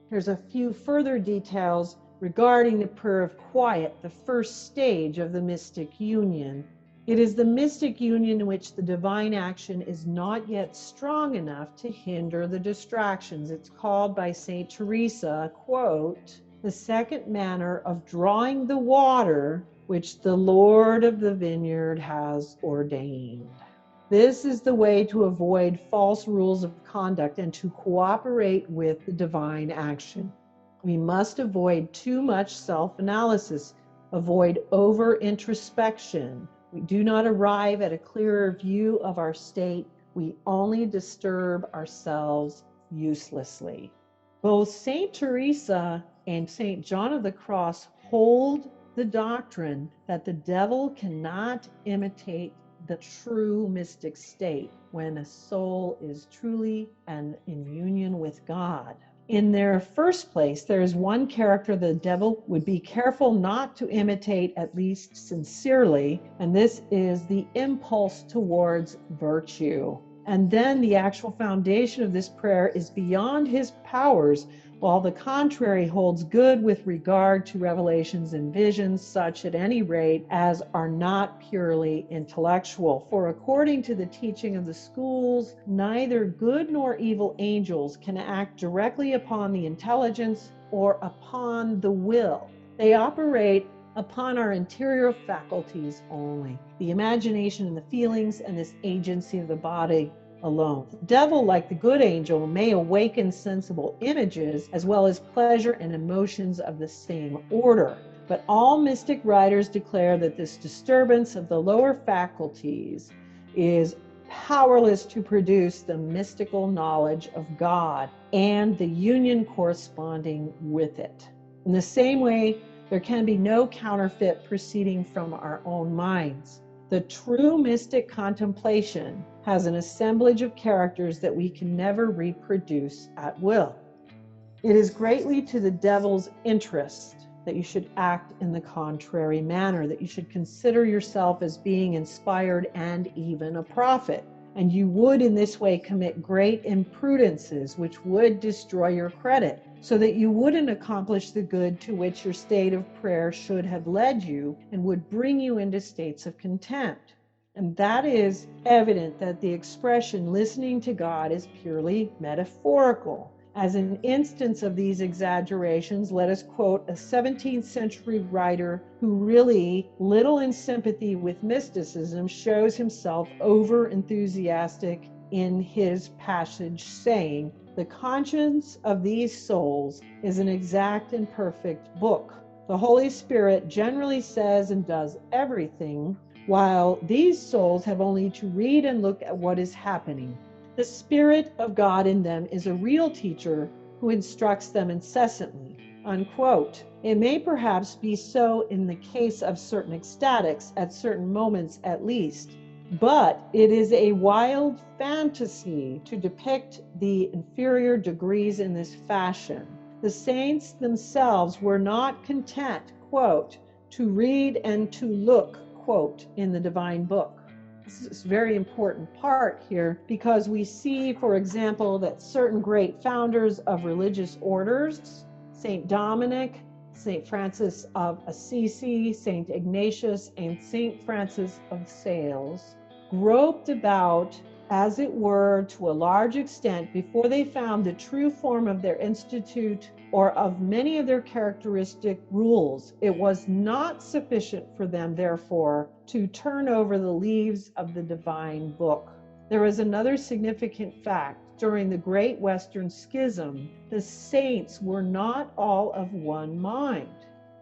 There's a few further details regarding the prayer of quiet, the first stage of the mystic union. It is the mystic union in which the divine action is not yet strong enough to hinder the distractions. It's called by Saint Teresa, quote, the second manner of drawing the water which the Lord of the vineyard has ordained. This is the way to avoid false rules of conduct and to cooperate with the divine action. We must avoid too much self-analysis, avoid over-introspection. We do not arrive at a clearer view of our state. We only disturb ourselves uselessly. Both Saint Teresa and Saint John of the Cross hold the doctrine that the devil cannot imitate the true mystic state when a soul is truly and in union with God. In their first place, there is one character the devil would be careful not to imitate, at least sincerely, and this is the impulse towards virtue. And then the actual foundation of this prayer is beyond his powers, while the contrary holds good with regard to revelations and visions, such at any rate as are not purely intellectual. For according to the teaching of the schools, neither good nor evil angels can act directly upon the intelligence or upon the will. They operate upon our interior faculties only, the imagination and the feelings and this agency of the body alone. The devil, like the good angel, may awaken sensible images as well as pleasure and emotions of the same order. But all mystic writers declare that this disturbance of the lower faculties is powerless to produce the mystical knowledge of God and the union corresponding with it. In the same way, there can be no counterfeit proceeding from our own minds. The true mystic contemplation has an assemblage of characters that we can never reproduce at will. It is greatly to the devil's interest that you should act in the contrary manner, that you should consider yourself as being inspired and even a prophet. And you would in this way commit great imprudences which would destroy your credit, so that you wouldn't accomplish the good to which your state of prayer should have led you and would bring you into states of contempt. And that is evident that the expression listening to God is purely metaphorical. As an instance of these exaggerations, let us quote a 17th century writer who really little in sympathy with mysticism shows himself over enthusiastic in his passage, saying, "The conscience of these souls is an exact and perfect book. The Holy Spirit generally says and does everything, while these souls have only to read and look at what is happening. The Spirit of God in them is a real teacher who instructs them incessantly." Unquote. It may perhaps be so in the case of certain ecstatics, at certain moments at least, but it is a wild fantasy to depict the inferior degrees in this fashion. The saints themselves were not content, quote, to read and to look, quote, in the divine book. This is a very important part here because we see, for example, that certain great founders of religious orders, Saint Dominic, Saint Francis of Assisi, Saint Ignatius, and Saint Francis of Sales, groped about, as it were, to a large extent before they found the true form of their institute or of many of their characteristic rules. It was not sufficient for them, therefore, to turn over the leaves of the divine book. There is another significant fact. During the Great Western Schism, the saints were not all of one mind,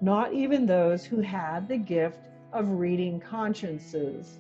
not even those who had the gift of reading consciences.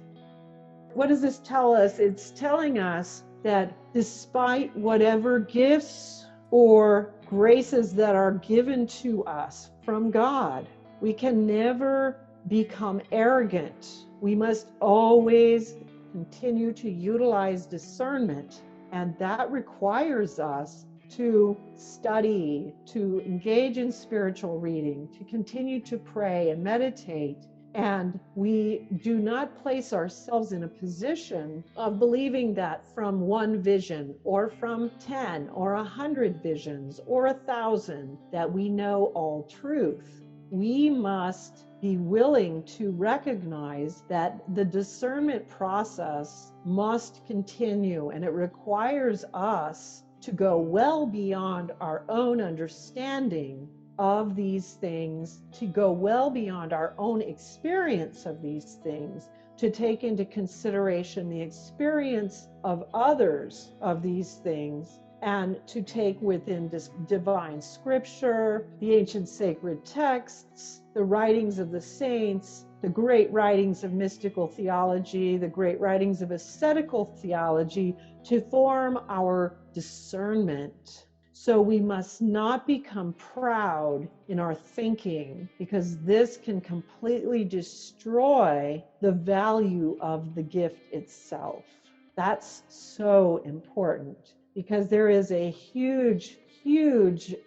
What does this tell us? It's telling us that despite whatever gifts or graces that are given to us from God, we can never become arrogant. We must always continue to utilize discernment, and that requires us to study, to engage in spiritual reading, to continue to pray and meditate, And we do not place ourselves in a position of believing that from one vision or from 10 or 100 visions or 1,000 that we know all truth. We must be willing to recognize that the discernment process must continue, and it requires us to go well beyond our own understanding of these things, to go well beyond our own experience of these things, to take into consideration the experience of others of these things, and to take within this divine scripture, the ancient sacred texts, the writings of the saints, the great writings of mystical theology, the great writings of ascetical theology, to form our discernment. So we must not become proud in our thinking, because this can completely destroy the value of the gift itself. That's so important, because there is a huge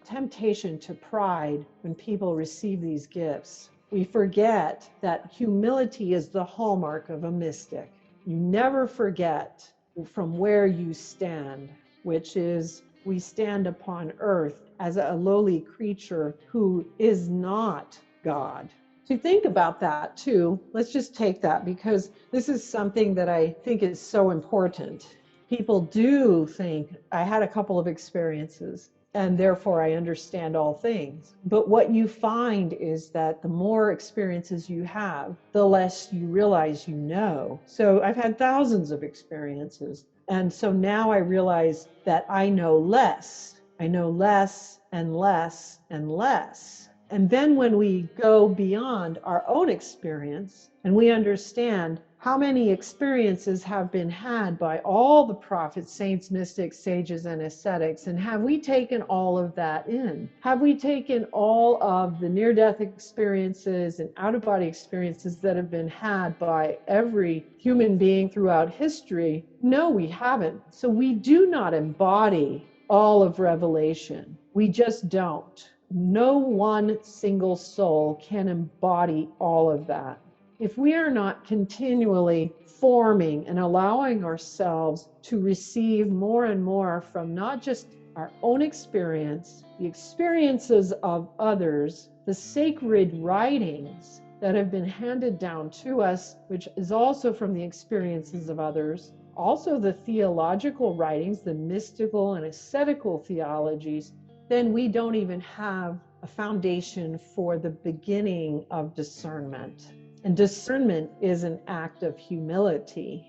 temptation to pride when people receive these gifts. We forget that humility is the hallmark of a mystic. You never forget from where you stand, which is, we stand upon earth as a lowly creature who is not God. To think about that too, let's just take that, because this is something that I think is so important. People do think, I had a couple of experiences and therefore I understand all things. But what you find is that the more experiences you have, the less you realize you know. So I've had thousands of experiences. And so now I realize that I know less. I know less and less and less. And then when we go beyond our own experience and we understand how many experiences have been had by all the prophets, saints, mystics, sages, and ascetics, and have we taken all of that in? Have we taken all of the near-death experiences and out-of-body experiences that have been had by every human being throughout history? No, we haven't. So we do not embody all of revelation. We just don't. No one single soul can embody all of that. If we are not continually forming and allowing ourselves to receive more and more from not just our own experience, the experiences of others, the sacred writings that have been handed down to us, which is also from the experiences of others, also the theological writings, the mystical and ascetical theologies, then we don't even have a foundation for the beginning of discernment. And discernment is an act of humility.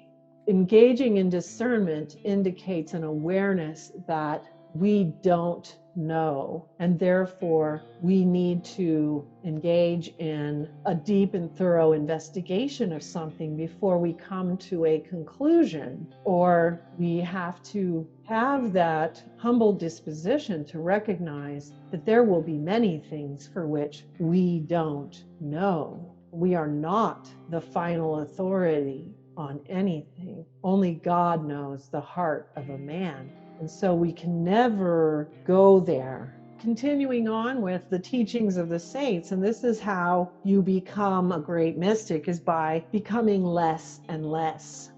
Engaging in discernment indicates an awareness that we don't know, and therefore we need to engage in a deep and thorough investigation of something before we come to a conclusion, or we have to have that humble disposition to recognize that there will be many things for which we don't know. We are not the final authority on anything. Only God knows the heart of a man. And so we can never go there. Continuing on with the teachings of the saints, and this is how you become a great mystic, is by becoming less and less.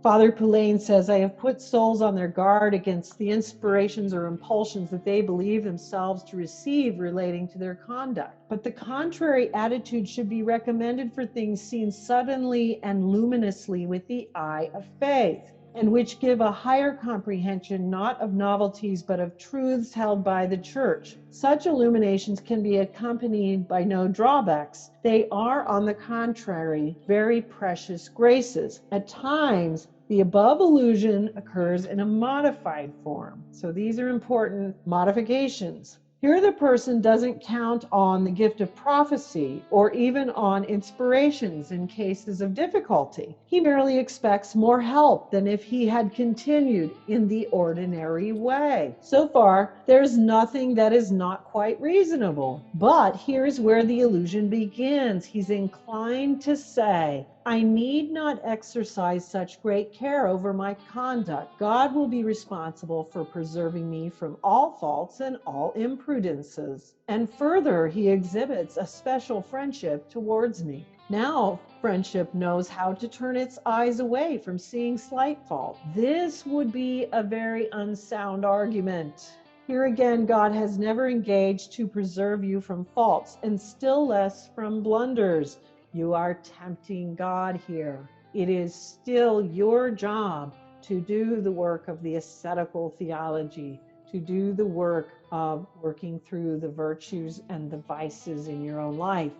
Father Poulain says, I have put souls on their guard against the inspirations or impulsions that they believe themselves to receive relating to their conduct. But the contrary attitude should be recommended for things seen suddenly and luminously with the eye of faith, and which give a higher comprehension not of novelties but of truths held by the Church. Such illuminations can be accompanied by no drawbacks. They are, on the contrary, very precious graces. At times, the above illusion occurs in a modified form. So these are important modifications. Here the person doesn't count on the gift of prophecy or even on inspirations in cases of difficulty. He merely expects more help than if he had continued in the ordinary way. So far, there's nothing that is not quite reasonable. But here's where the illusion begins. He's inclined to say, I need not exercise such great care over my conduct. God will be responsible for preserving me from all faults and all imprudence. imprudences. And further, he exhibits a special friendship towards me. Now, friendship knows how to turn its eyes away from seeing slight fault. This would be a very unsound argument. Here again, God has never engaged to preserve you from faults, and still less from blunders. You are tempting God here. It is still your job to do the work of the ascetical theology, to do the work of working through the virtues and the vices in your own life.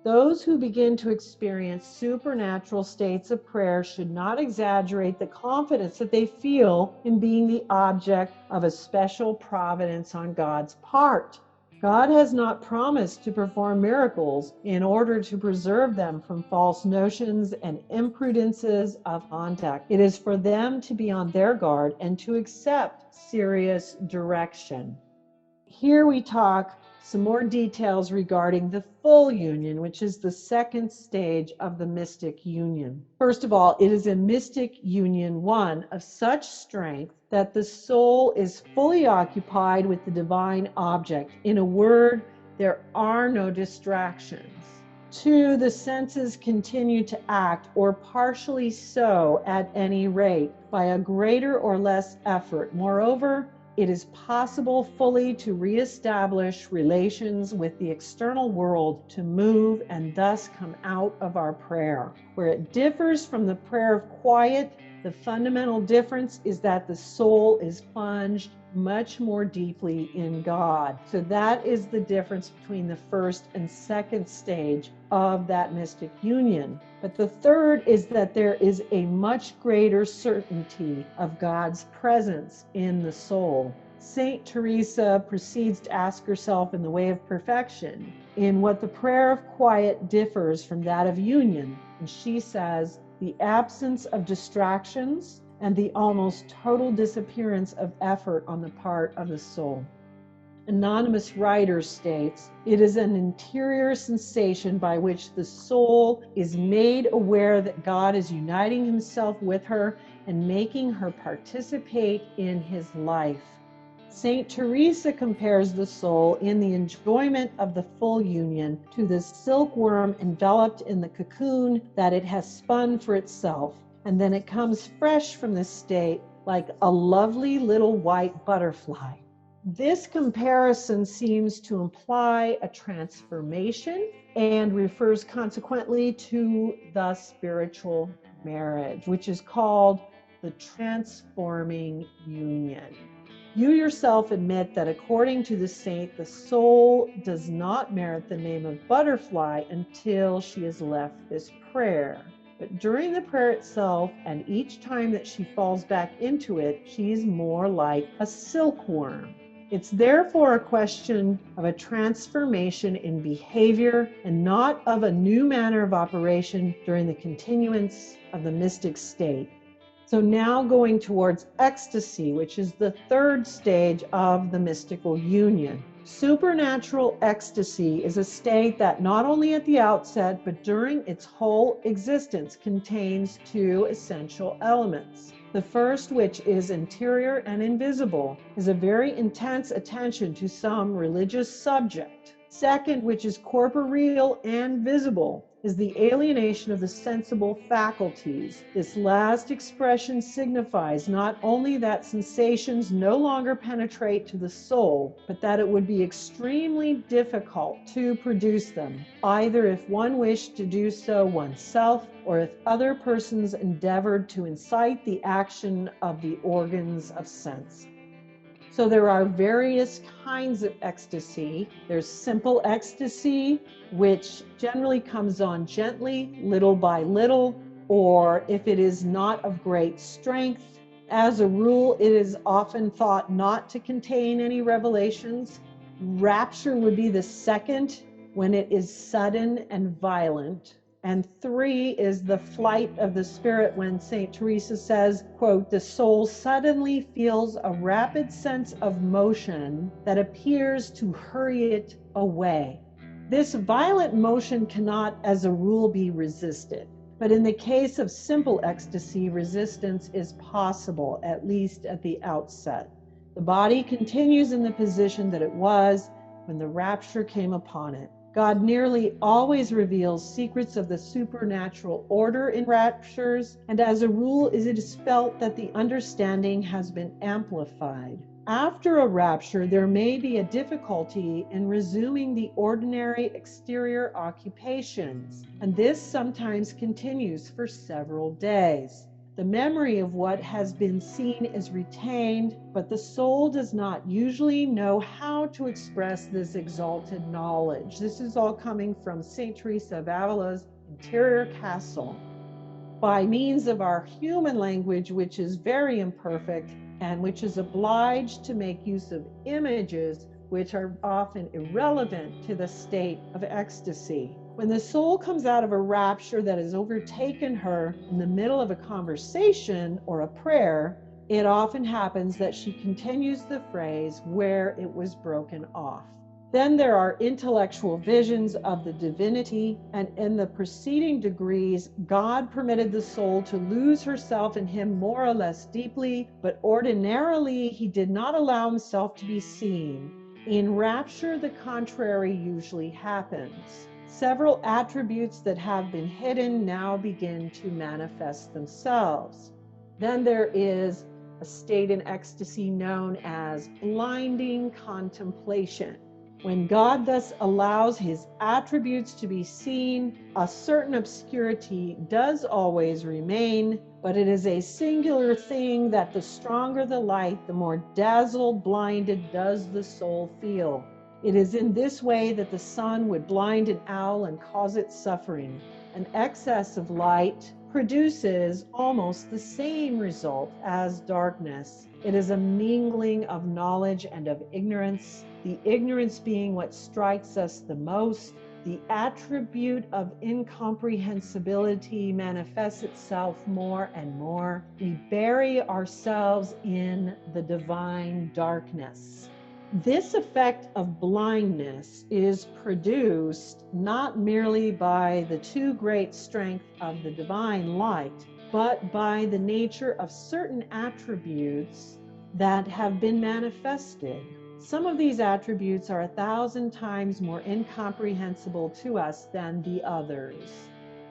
Those who begin to experience supernatural states of prayer should not exaggerate the confidence that they feel in being the object of a special providence on God's part. God has not promised to perform miracles in order to preserve them from false notions and imprudences of conduct. It is for them to be on their guard and to accept serious direction. Here we talk some more details regarding the full union, which is the second stage of the mystic union. First of all, it is a mystic union, one of such strength that the soul is fully occupied with the divine object. In a word, there are no distractions. 2, the senses continue to act, or partially so at any rate, by a greater or less effort. Moreover, it is possible fully to reestablish relations with the external world, to move and thus come out of our prayer. Where it differs from the prayer of quiet, the fundamental difference is that the soul is plunged much more deeply in God. So that is the difference between the first and second stage of that mystic union. But the third is that there is a much greater certainty of God's presence in the soul. Saint Teresa proceeds to ask herself in the way of perfection, in what the prayer of quiet differs from that of union. And she says, the absence of distractions and the almost total disappearance of effort on the part of the soul. Anonymous writer states, it is an interior sensation by which the soul is made aware that God is uniting himself with her and making her participate in his life. Saint Teresa compares the soul in the enjoyment of the full union to the silkworm enveloped in the cocoon that it has spun for itself, and then it comes fresh from this state like a lovely little white butterfly. This comparison seems to imply a transformation and refers consequently to the spiritual marriage, which is called the transforming union. You yourself admit that according to the saint, the soul does not merit the name of butterfly until she has left this prayer. But during the prayer itself, and each time that she falls back into it, she's more like a silkworm. It's therefore a question of a transformation in behavior and not of a new manner of operation during the continuance of the mystic state. So now going towards ecstasy, which is the third stage of the mystical union. Supernatural ecstasy is a state that not only at the outset, but during its whole existence contains two essential elements. The first, which is interior and invisible, is a very intense attention to some religious subject. Second, which is corporeal and visible, is the alienation of the sensible faculties. This last expression signifies not only that sensations no longer penetrate to the soul, but that it would be extremely difficult to produce them, either if one wished to do so oneself, or if other persons endeavored to incite the action of the organs of sense. So there are various kinds of ecstasy. There's simple ecstasy, which generally comes on gently, little by little, or if it is not of great strength. As a rule, it is often thought not to contain any revelations. Rapture would be the second, when it is sudden and violent. And 3 is the flight of the spirit, when St. Teresa says, quote, the soul suddenly feels a rapid sense of motion that appears to hurry it away. This violent motion cannot, as a rule, be resisted. But in the case of simple ecstasy, resistance is possible, at least at the outset. The body continues in the position that it was when the rapture came upon it. God nearly always reveals secrets of the supernatural order in raptures, and as a rule, it is felt that the understanding has been amplified. After a rapture, there may be a difficulty in resuming the ordinary exterior occupations, and this sometimes continues for several days. The memory of what has been seen is retained, but the soul does not usually know how to express this exalted knowledge. This is all coming from St. Teresa of Avila's Interior Castle. By means of our human language, which is very imperfect and which is obliged to make use of images which are often irrelevant to the state of ecstasy. When the soul comes out of a rapture that has overtaken her in the middle of a conversation or a prayer, it often happens that she continues the phrase where it was broken off. Then there are intellectual visions of the divinity, and in the preceding degrees, God permitted the soul to lose herself in him more or less deeply, but ordinarily he did not allow himself to be seen. In rapture, the contrary usually happens. Several attributes that have been hidden now begin to manifest themselves. Then there is a state in ecstasy known as blinding contemplation. When God thus allows his attributes to be seen, a certain obscurity does always remain, but it is a singular thing that the stronger the light, the more dazzled, blinded does the soul feel. It is in this way that the sun would blind an owl and cause it suffering. An excess of light produces almost the same result as darkness. It is a mingling of knowledge and of ignorance, the ignorance being what strikes us the most. The attribute of incomprehensibility manifests itself more and more. We bury ourselves in the divine darkness. This effect of blindness is produced not merely by the too great strength of the divine light, but by the nature of certain attributes that have been manifested. Some of these attributes are 1,000 times more incomprehensible to us than the others.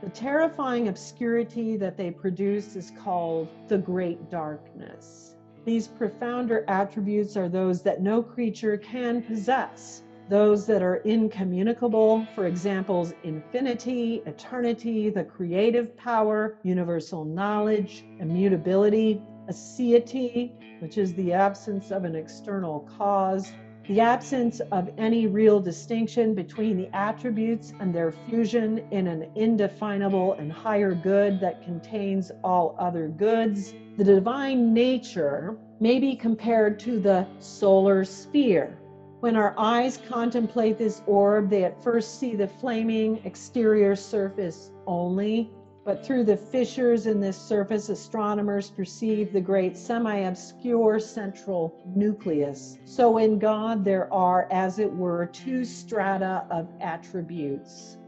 The terrifying obscurity that they produce is called the great darkness. These profounder attributes are those that no creature can possess, those that are incommunicable, for example, infinity, eternity, the creative power, universal knowledge, immutability, aseity, which is the absence of an external cause, the absence of any real distinction between the attributes and their fusion in an indefinable and higher good that contains all other goods. The divine nature may be compared to the solar sphere. When our eyes contemplate this orb, they at first see the flaming exterior surface only, but through the fissures in this surface, astronomers perceive the great semi-obscure central nucleus. So in God, there are, as it were, two strata of attributes.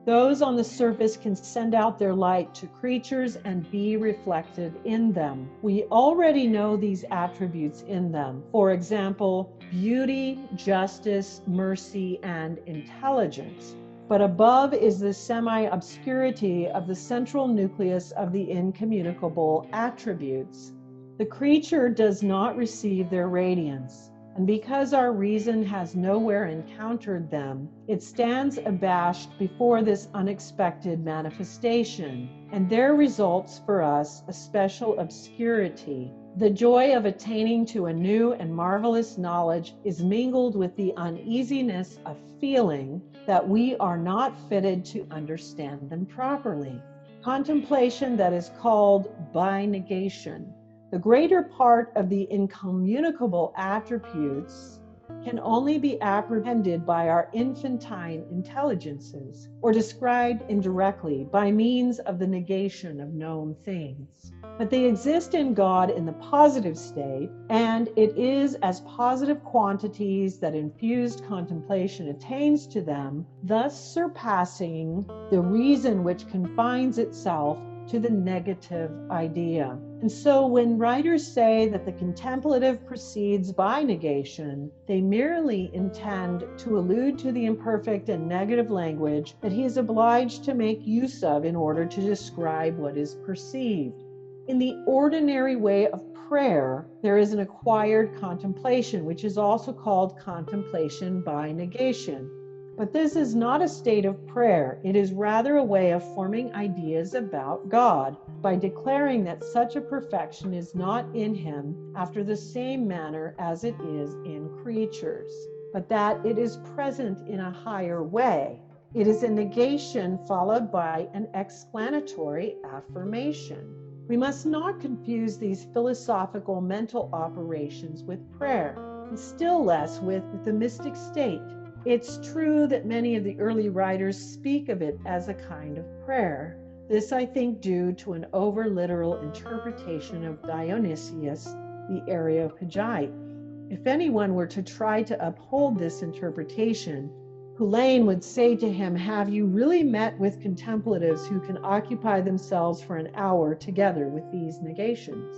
Those on the surface can send out their light to creatures and be reflected in them. We already know these attributes in them. For example, beauty, justice, mercy, and intelligence. But above is the semi-obscurity of the central nucleus of the incommunicable attributes. The creature does not receive their radiance, and because our reason has nowhere encountered them, it stands abashed before this unexpected manifestation, and there results for us a special obscurity. The joy of attaining to a new and marvelous knowledge is mingled with the uneasiness of feeling that we are not fitted to understand them properly. Contemplation that is called by negation. The greater part of the incommunicable attributes can only be apprehended by our infantine intelligences, or described indirectly by means of the negation of known things. But they exist in God in the positive state, and it is as positive quantities that infused contemplation attains to them, thus surpassing the reason which confines itself to the negative idea. And so when writers say that the contemplative proceeds by negation, they merely intend to allude to the imperfect and negative language that he is obliged to make use of in order to describe what is perceived. In the ordinary way of prayer, there is an acquired contemplation, which is also called contemplation by negation. But this is not a state of prayer. It is rather a way of forming ideas about God by declaring that such a perfection is not in him after the same manner as it is in creatures, but that it is present in a higher way. It is a negation followed by an explanatory affirmation. We must not confuse these philosophical mental operations with prayer, and still less with the mystic state. It's true that many of the early writers speak of it as a kind of prayer. This, I think, due to an over-literal interpretation of Dionysius, the Areopagite. If anyone were to try to uphold this interpretation, Poulain would say to him, "Have you really met with contemplatives who can occupy themselves for an hour together with these negations?"